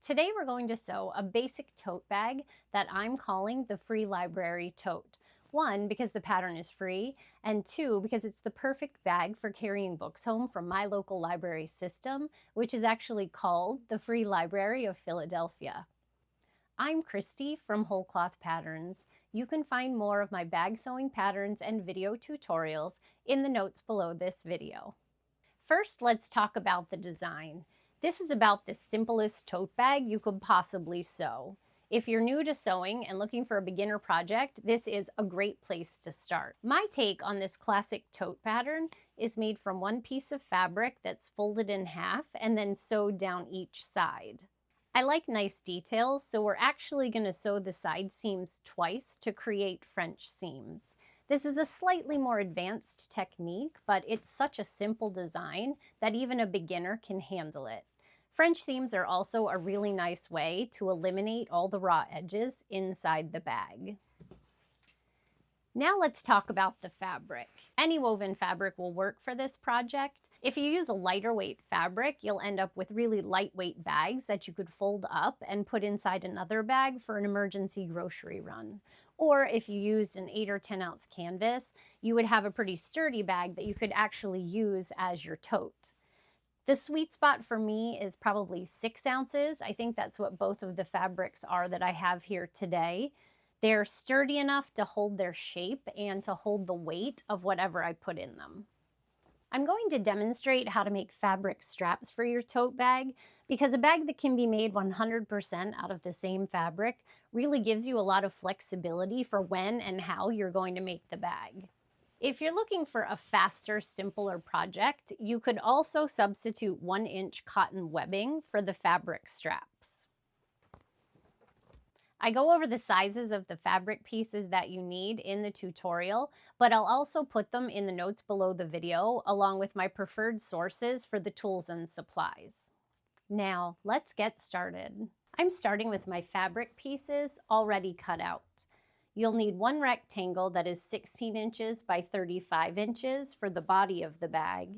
Today we're going to sew a basic tote bag that I'm calling the Free Library Tote. One, because the pattern is free, and two, because it's the perfect bag for carrying books home from my local library system, which is actually called the Free Library of Philadelphia. I'm Kristi from Wholecloth Patterns. You can find more of my bag sewing patterns and video tutorials in the notes below this video. First, let's talk about the design. This is about the simplest tote bag you could possibly sew. If you're new to sewing and looking for a beginner project, this is a great place to start. My take on this classic tote pattern is made from one piece of fabric that's folded in half and then sewed down each side. I like nice details, so we're actually going to sew the side seams twice to create French seams. This is a slightly more advanced technique, but it's such a simple design that even a beginner can handle it. French seams are also a really nice way to eliminate all the raw edges inside the bag. Now let's talk about the fabric. Any woven fabric will work for this project. If you use a lighter weight fabric, you'll end up with really lightweight bags that you could fold up and put inside another bag for an emergency grocery run. Or if you used an 8 or 10 ounce canvas, you would have a pretty sturdy bag that you could actually use as your tote. The sweet spot for me is probably 6 ounces. I think that's what both of the fabrics are that I have here today. They're sturdy enough to hold their shape and to hold the weight of whatever I put in them. I'm going to demonstrate how to make fabric straps for your tote bag because a bag that can be made 100% out of the same fabric really gives you a lot of flexibility for when and how you're going to make the bag. If you're looking for a faster, simpler project, you could also substitute 1-inch cotton webbing for the fabric straps. I go over the sizes of the fabric pieces that you need in the tutorial, but I'll also put them in the notes below the video, along with my preferred sources for the tools and supplies. Now, let's get started. I'm starting with my fabric pieces already cut out. You'll need one rectangle that is 16 inches by 35 inches for the body of the bag,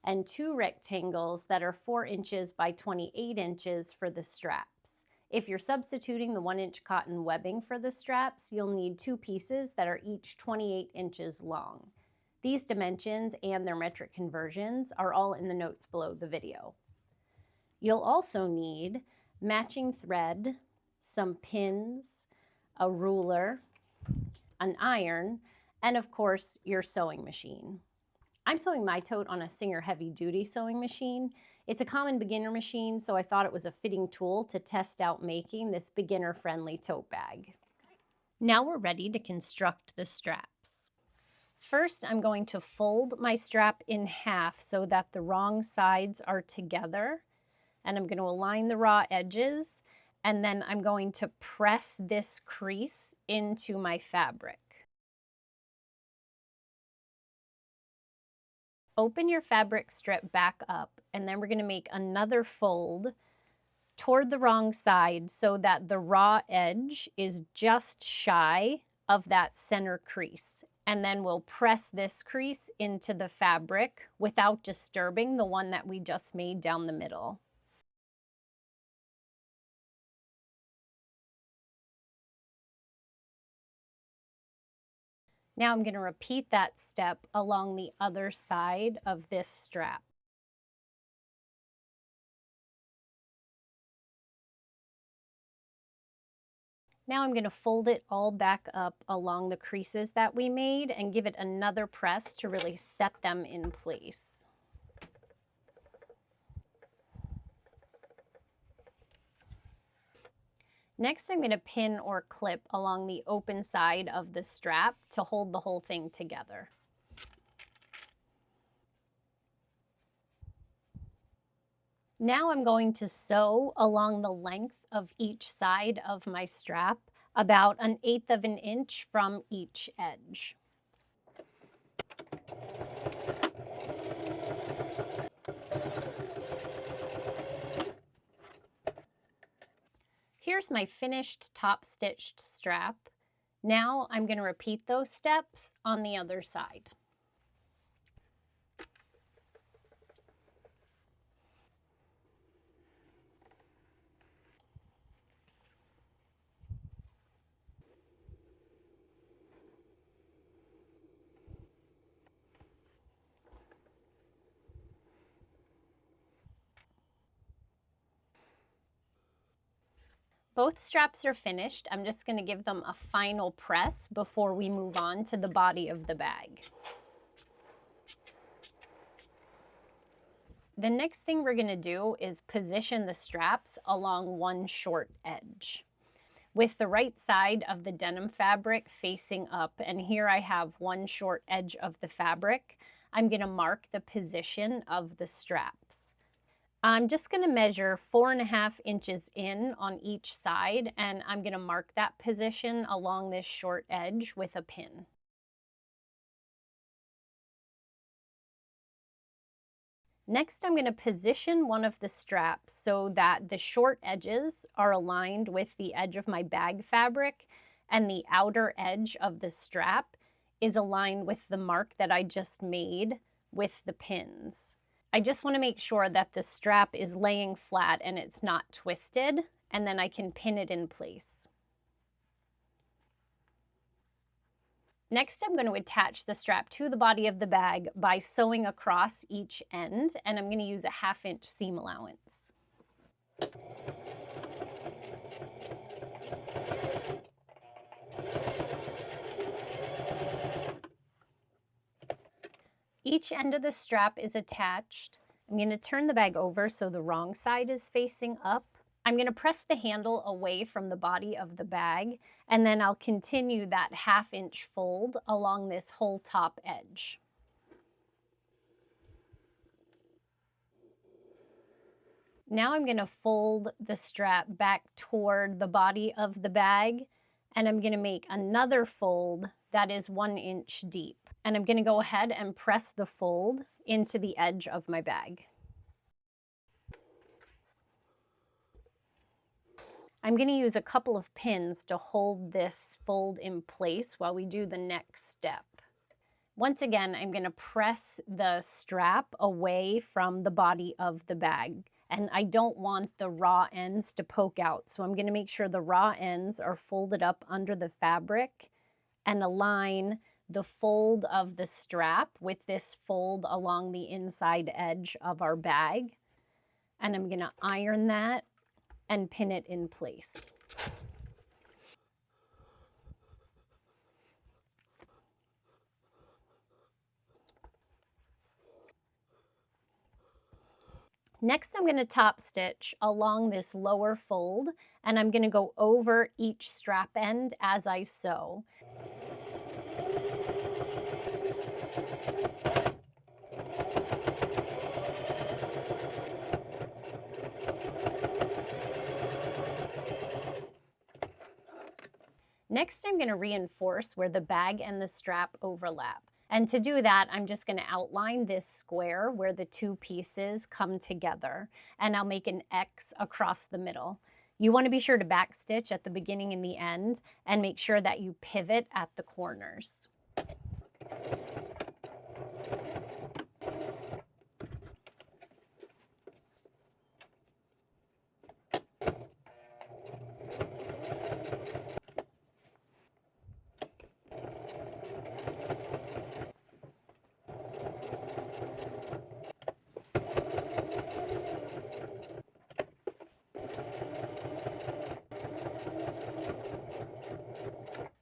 and two rectangles that are 4 inches by 28 inches for the straps. If you're substituting the 1-inch cotton webbing for the straps, you'll need two pieces that are each 28 inches long. These dimensions and their metric conversions are all in the notes below the video. You'll also need matching thread, some pins, a ruler, an iron, and of course your sewing machine. I'm sewing my tote on a Singer heavy-duty sewing machine. It's a common beginner machine, so I thought it was a fitting tool to test out making this beginner-friendly tote bag. Now we're ready to construct the straps. First, I'm going to fold my strap in half so that the wrong sides are together, and I'm going to align the raw edges, and then I'm going to press this crease into my fabric. Open your fabric strip back up, and then we're going to make another fold toward the wrong side so that the raw edge is just shy of that center crease. And then we'll press this crease into the fabric without disturbing the one that we just made down the middle. Now I'm going to repeat that step along the other side of this strap. Now I'm going to fold it all back up along the creases that we made and give it another press to really set them in place. Next, I'm going to pin or clip along the open side of the strap to hold the whole thing together. Now I'm going to sew along the length of each side of my strap, about 1/8 of an inch from each edge. Here's my finished top stitched strap. Now I'm going to repeat those steps on the other side. Both straps are finished. I'm just going to give them a final press before we move on to the body of the bag. The next thing we're going to do is position the straps along one short edge, with the right side of the denim fabric facing up. And here I have one short edge of the fabric. I'm going to mark the position of the straps. I'm just going to measure 4.5 inches in on each side, and I'm going to mark that position along this short edge with a pin. Next, I'm going to position one of the straps so that the short edges are aligned with the edge of my bag fabric, and the outer edge of the strap is aligned with the mark that I just made with the pins. I just want to make sure that the strap is laying flat and it's not twisted, and then I can pin it in place. Next, I'm going to attach the strap to the body of the bag by sewing across each end, and I'm going to use a 1/2 inch seam allowance. Each end of the strap is attached. I'm going to turn the bag over so the wrong side is facing up. I'm going to press the handle away from the body of the bag, and then I'll continue that 1/2 inch fold along this whole top edge. Now I'm going to fold the strap back toward the body of the bag, and I'm going to make another fold that is 1 inch deep. And I'm going to go ahead and press the fold into the edge of my bag. I'm going to use a couple of pins to hold this fold in place while we do the next step. Once again, I'm going to press the strap away from the body of the bag, and I don't want the raw ends to poke out, so I'm going to make sure the raw ends are folded up under the fabric and align the fold of the strap with this fold along the inside edge of our bag. And I'm going to iron that and pin it in place. Next, I'm going to top stitch along this lower fold, and I'm going to go over each strap end as I sew. Next, I'm going to reinforce where the bag and the strap overlap. And to do that, I'm just going to outline this square where the two pieces come together, and I'll make an X across the middle. You want to be sure to backstitch at the beginning and the end, and make sure that you pivot at the corners.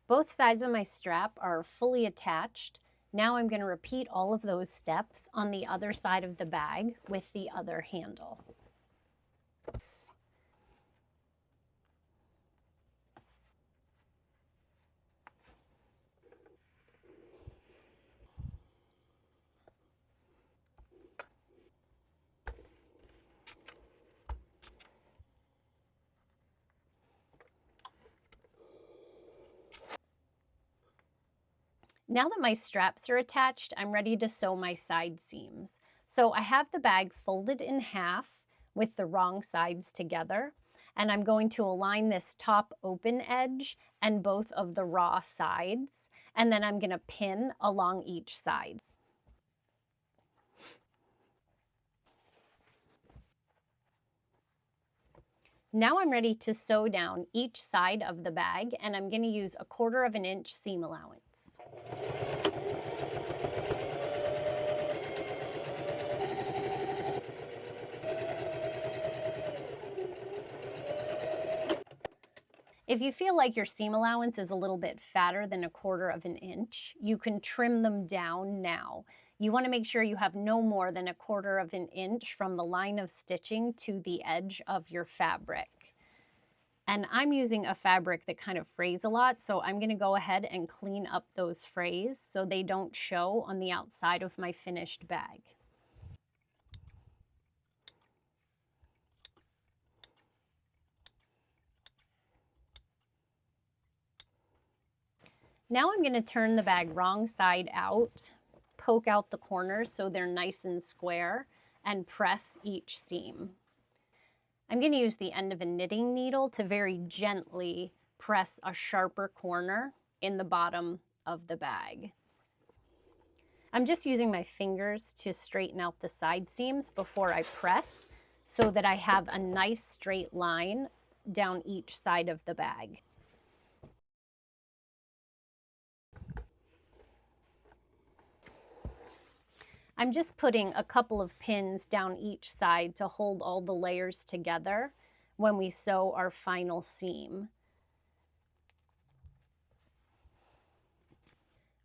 Both sides of my strap are fully attached. Now I'm going to repeat all of those steps on the other side of the bag with the other handle. Now that my straps are attached, I'm ready to sew my side seams. So I have the bag folded in half with the wrong sides together, and I'm going to align this top open edge and both of the raw sides, and then I'm going to pin along each side. Now I'm ready to sew down each side of the bag, and I'm going to use 1/4 inch seam allowance. If you feel like your seam allowance is a little bit fatter than 1/4 of an inch, you can trim them down now. You want to make sure you have no more than 1/4 of an inch from the line of stitching to the edge of your fabric. And I'm using a fabric that kind of frays a lot, so I'm going to go ahead and clean up those frays so they don't show on the outside of my finished bag. Now I'm going to turn the bag wrong side out, poke out the corners so they're nice and square, and press each seam. I'm going to use the end of a knitting needle to very gently press a sharper corner in the bottom of the bag. I'm just using my fingers to straighten out the side seams before I press so that I have a nice straight line down each side of the bag. I'm just putting a couple of pins down each side to hold all the layers together when we sew our final seam.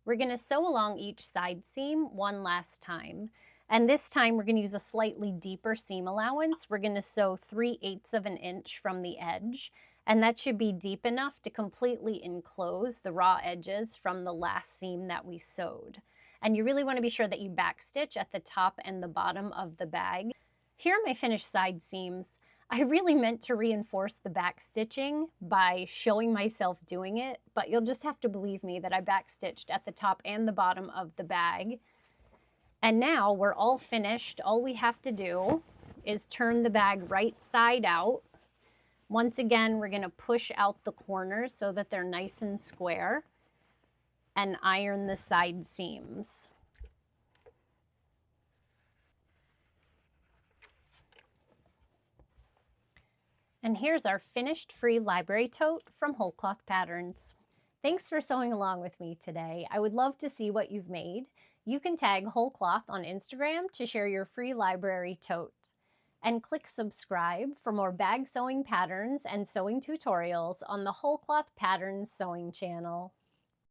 We're going to sew along each side seam one last time. And this time we're going to use a slightly deeper seam allowance. We're going to sew 3/8 of an inch from the edge, and that should be deep enough to completely enclose the raw edges from the last seam that we sewed. And you really want to be sure that you backstitch at the top and the bottom of the bag. Here are my finished side seams. I really meant to reinforce the backstitching by showing myself doing it, but you'll just have to believe me that I backstitched at the top and the bottom of the bag. And now we're all finished. All we have to do is turn the bag right side out. Once again, we're going to push out the corners so that they're nice and square, and iron the side seams. And here's our finished free library tote from Wholecloth Patterns. Thanks for sewing along with me today. I would love to see what you've made. You can tag Wholecloth on Instagram to share your free library tote. And click subscribe for more bag sewing patterns and sewing tutorials on the Wholecloth Patterns sewing channel.